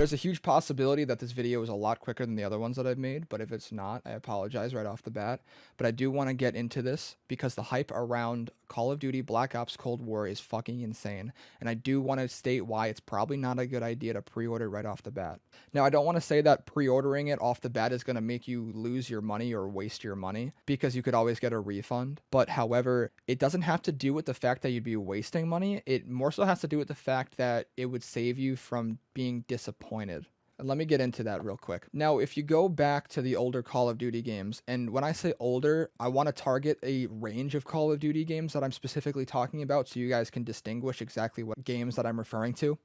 There's a huge possibility that this video is a lot quicker than the other ones that I've made, but if it's not, I apologize right off the bat. But I do want to get into this because the hype around Call of Duty Black Ops Cold War is fucking insane, and I do want to state why it's probably not a good idea to pre-order right off the bat. Now, I don't want to say that pre-ordering it off the bat is going to make you lose your money or waste your money, because you could always get a refund. But however, it doesn't have to do with the fact that you'd be wasting money. It more so has to do with the fact that it would save you from being disappointed. And let me get into that real quick. Now, if you go back to the older Call of Duty games, and when I say older, I want to target a range of Call of Duty games that I'm specifically talking about so you guys can distinguish exactly what games that I'm referring to.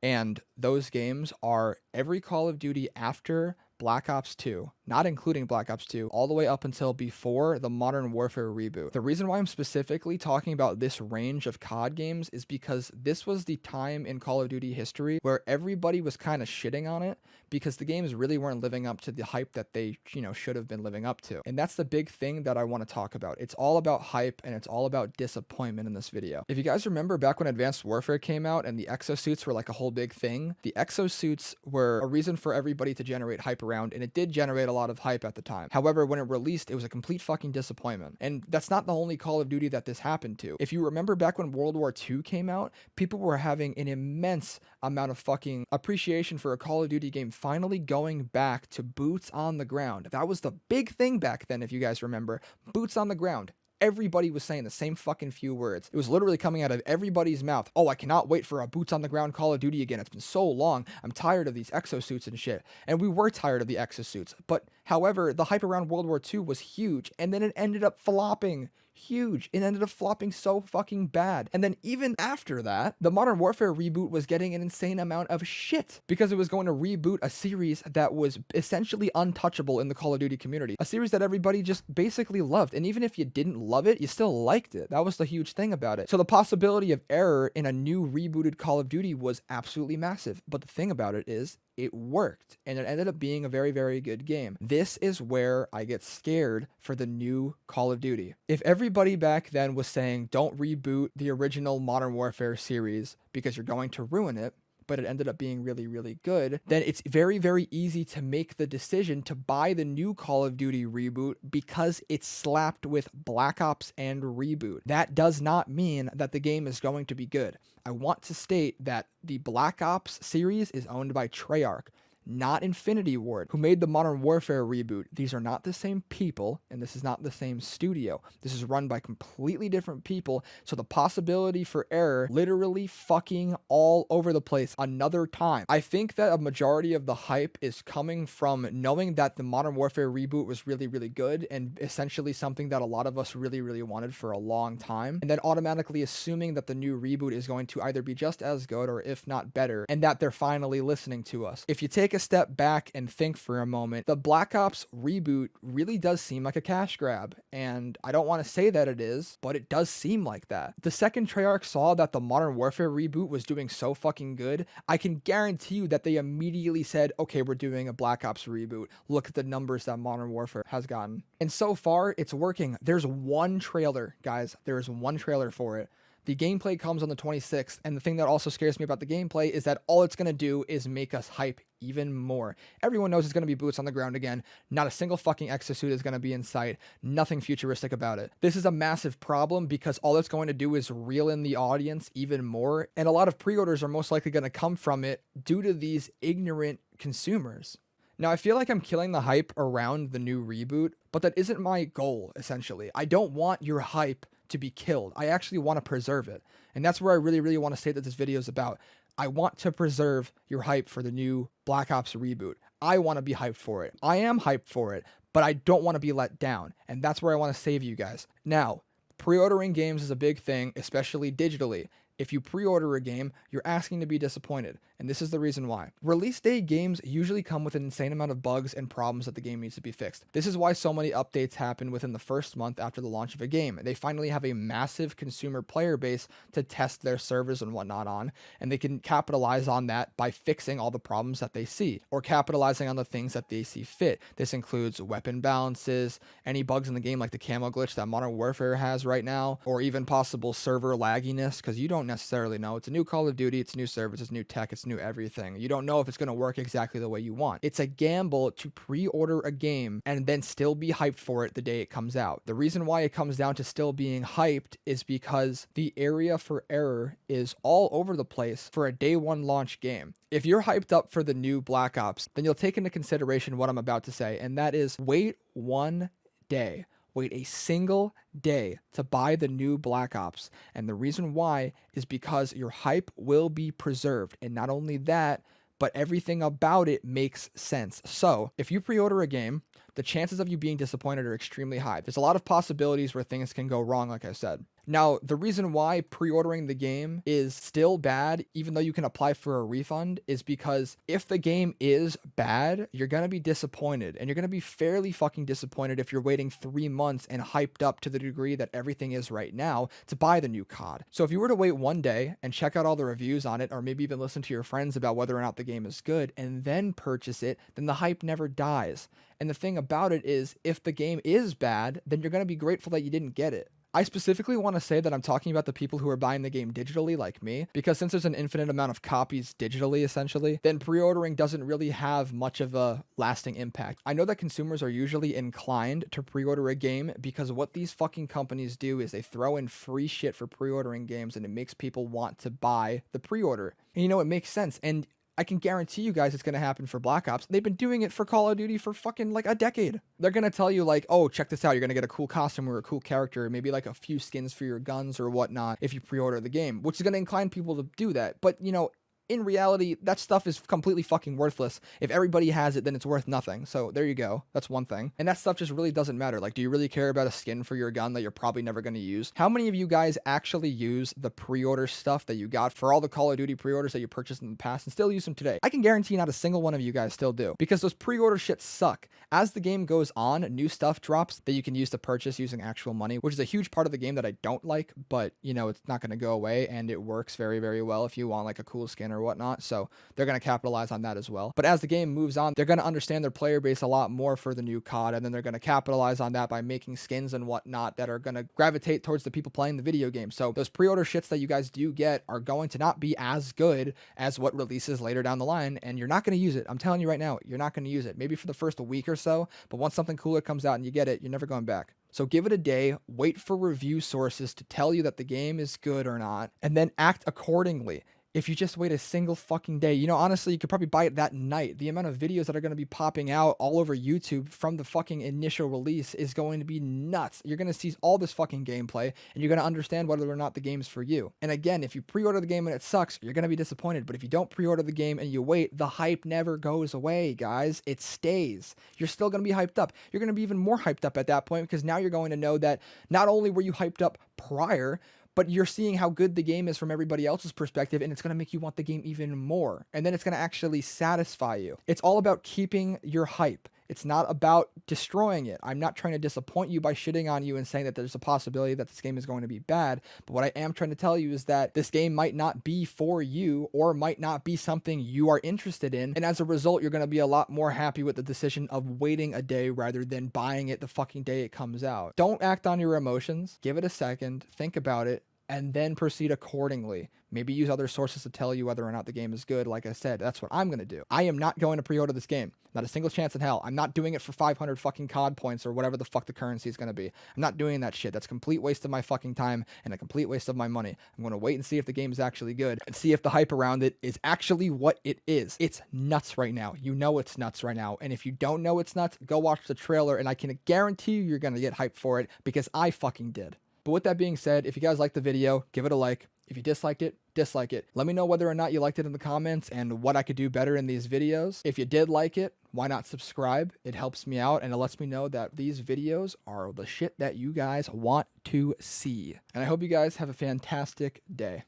And those games are every Call of Duty after Black Ops 2, not including Black Ops 2, all the way up until before the Modern Warfare reboot. The reason why I'm specifically talking about this range of COD games is because this was the time in Call of Duty history where everybody was kind of shitting on it because the games really weren't living up to the hype that they, should have been living up to. And that's the big thing that I want to talk about. It's all about hype and it's all about disappointment in this video. If you guys remember back when Advanced Warfare came out and the exosuits were like a whole big thing, the exosuits were a reason for everybody to generate hype around, and it did generate a lot of hype at the time. However, when it released, it was a complete fucking disappointment. And that's not the only Call of Duty that this happened to. If you remember back when World War II came out, people were having an immense amount of fucking appreciation for a Call of Duty game finally going back to boots on the ground. That was the big thing back then, if you guys remember. Boots on the ground. Everybody was saying the same fucking few words. It was literally coming out of everybody's mouth. Oh, I cannot wait for a boots on the ground Call of Duty again. It's been so long. I'm tired of these exosuits and shit. And we were tired of the exosuits. But however, the hype around World War II was huge. And then it ended up flopping. Huge. It ended up flopping so fucking bad. And then even after that, the Modern Warfare reboot was getting an insane amount of shit because it was going to reboot a series that was essentially untouchable in the Call of Duty community. A series that everybody just basically loved. And even if you didn't love it, you still liked it. That was the huge thing about it. So the possibility of error in a new rebooted Call of Duty was absolutely massive. But the thing about it is, it worked, and it ended up being a very, very good game. This is where I get scared for the new Call of Duty. If everybody back then was saying, don't reboot the original Modern Warfare series because you're going to ruin it, but it ended up being really, really good, then it's very, very easy to make the decision to buy the new Call of Duty reboot because it's slapped with Black Ops and reboot. That does not mean that the game is going to be good. I want to state that the Black Ops series is owned by Treyarch, not Infinity Ward, who made the Modern Warfare reboot. These are not the same people, and this is not the same studio. This is run by completely different people, so the possibility for error literally fucking all over the place another time. I think that a majority of the hype is coming from knowing that the Modern Warfare reboot was really, really good and essentially something that a lot of us really, really wanted for a long time, and then automatically assuming that the new reboot is going to either be just as good or if not better, and that they're finally listening to us. If you take a step back and think for a moment, the Black Ops reboot really does seem like a cash grab, and I don't want to say that it is, but it does seem like that. The second Treyarch saw that the Modern Warfare reboot was doing so fucking good, I can guarantee you that they immediately said, okay, we're doing a Black Ops reboot. Look at the numbers that Modern Warfare has gotten. And so far, it's working. There's one trailer, guys. There is one trailer for it. The gameplay comes on the 26th, and the thing that also scares me about the gameplay is that all it's going to do is make us hype even more. Everyone knows it's going to be boots on the ground again. Not a single fucking exosuit is going to be in sight. Nothing futuristic about it. This is a massive problem because all it's going to do is reel in the audience even more, and a lot of pre-orders are most likely going to come from it due to these ignorant consumers. Now, I feel like I'm killing the hype around the new reboot, but that isn't my goal, essentially. I don't want your hype to be killed. I actually want to preserve it. And that's where I really, really want to say that this video is about. I want to preserve your hype for the new Black Ops reboot. I want to be hyped for it. I am hyped for it, but I don't want to be let down. And that's where I want to save you guys. Now, pre-ordering games is a big thing, especially digitally. If you pre-order a game, you're asking to be disappointed, and this is the reason why. Release day games usually come with an insane amount of bugs and problems that the game needs to be fixed. This is why so many updates happen within the first month after the launch of a game. They finally have a massive consumer player base to test their servers and whatnot on, and they can capitalize on that by fixing all the problems that they see, or capitalizing on the things that they see fit. This includes weapon balances, any bugs in the game like the camo glitch that Modern Warfare has right now, or even possible server lagginess, because you don't necessarily know. It's a new Call of Duty, it's new servers, it's new tech, it's new everything. You don't know if it's going to work exactly the way you want. It's a gamble to pre-order a game and then still be hyped for it the day it comes out. The reason why it comes down to still being hyped is because the area for error is all over the place for a day one launch game. If you're hyped up for the new Black Ops, then you'll take into consideration what I'm about to say, and that is wait one day. Wait a single day to buy the new Black Ops. And the reason why is because your hype will be preserved. And not only that, but everything about it makes sense. So if you pre-order a game, the chances of you being disappointed are extremely high. There's a lot of possibilities where things can go wrong, like I said. Now, the reason why pre-ordering the game is still bad, even though you can apply for a refund, is because if the game is bad, you're going to be disappointed. And you're going to be fairly fucking disappointed if you're waiting 3 months and hyped up to the degree that everything is right now to buy the new COD. So if you were to wait one day and check out all the reviews on it, or maybe even listen to your friends about whether or not the game is good, and then purchase it, then the hype never dies. And the thing about it is, if the game is bad, then you're going to be grateful that you didn't get it. I specifically want to say that I'm talking about the people who are buying the game digitally like me, because since there's an infinite amount of copies digitally, essentially, then pre-ordering doesn't really have much of a lasting impact. I know that consumers are usually inclined to pre-order a game because what these fucking companies do is they throw in free shit for pre-ordering games, and it makes people want to buy the pre-order. And you know, it makes sense. And I can guarantee you guys it's going to happen for Black Ops. They've been doing it for Call of Duty for fucking like a decade. They're going to tell you like, oh, check this out. You're going to get a cool costume or a cool character, maybe like a few skins for your guns or whatnot if you pre-order the game, which is going to incline people to do that. But, you know, in reality, that stuff is completely fucking worthless. If everybody has it, then it's worth nothing. So there you go. That's one thing. And that stuff just really doesn't matter. Like, do you really care about a skin for your gun that you're probably never going to use? How many of you guys actually use the pre-order stuff that you got for all the Call of Duty pre-orders that you purchased in the past and still use them today? I can guarantee not a single one of you guys still do, because those pre-order shits suck. As the game goes on, new stuff drops that you can use to purchase using actual money, which is a huge part of the game that I don't like, but you know, it's not going to go away, and it works very, very well if you want like a cool skin or whatnot. So they're going to capitalize on that as well. But as the game moves on, they're going to understand their player base a lot more for the new COD, and then they're going to capitalize on that by making skins and whatnot that are going to gravitate towards the people playing the video game. So those pre-order shits that you guys do get are going to not be as good as what releases later down the line, and you're not going to use it. I'm telling you right now, you're not going to use it. Maybe for the first week or so, but once something cooler comes out and you get it, you're never going back. So give it a day, wait for review sources to tell you that the game is good or not, and then act accordingly. If you just wait a single fucking day, you know, honestly, you could probably buy it that night. The amount of videos that are going to be popping out all over YouTube from the fucking initial release is going to be nuts. You're going to see all this fucking gameplay, and you're going to understand whether or not the game's for you. And again, if you pre-order the game and it sucks, you're going to be disappointed. But if you don't pre-order the game and you wait, the hype never goes away, guys. It stays. You're still going to be hyped up. You're going to be even more hyped up at that point, because now you're going to know that not only were you hyped up prior, but you're seeing how good the game is from everybody else's perspective, and it's going to make you want the game even more. And then it's going to actually satisfy you. It's all about keeping your hype. It's not about destroying it. I'm not trying to disappoint you by shitting on you and saying that there's a possibility that this game is going to be bad. But what I am trying to tell you is that this game might not be for you, or might not be something you are interested in. And as a result, you're going to be a lot more happy with the decision of waiting a day rather than buying it the fucking day it comes out. Don't act on your emotions. Give it a second. Think about it, and then proceed accordingly. Maybe use other sources to tell you whether or not the game is good. Like I said, that's what I'm going to do. I am not going to pre-order this game. Not a single chance in hell. I'm not doing it for 500 fucking COD points or whatever the fuck the currency is going to be. I'm not doing that shit. That's a complete waste of my fucking time and a complete waste of my money. I'm going to wait and see if the game is actually good, and see if the hype around it is actually what it is. It's nuts right now. You know it's nuts right now. And if you don't know it's nuts, go watch the trailer, and I can guarantee you you're going to get hyped for it, because I fucking did. But with that being said, if you guys liked the video, give it a like. If you disliked it, dislike it. Let me know whether or not you liked it in the comments and what I could do better in these videos. If you did like it, why not subscribe? It helps me out, and it lets me know that these videos are the shit that you guys want to see. And I hope you guys have a fantastic day.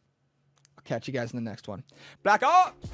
I'll catch you guys in the next one. Black Ops!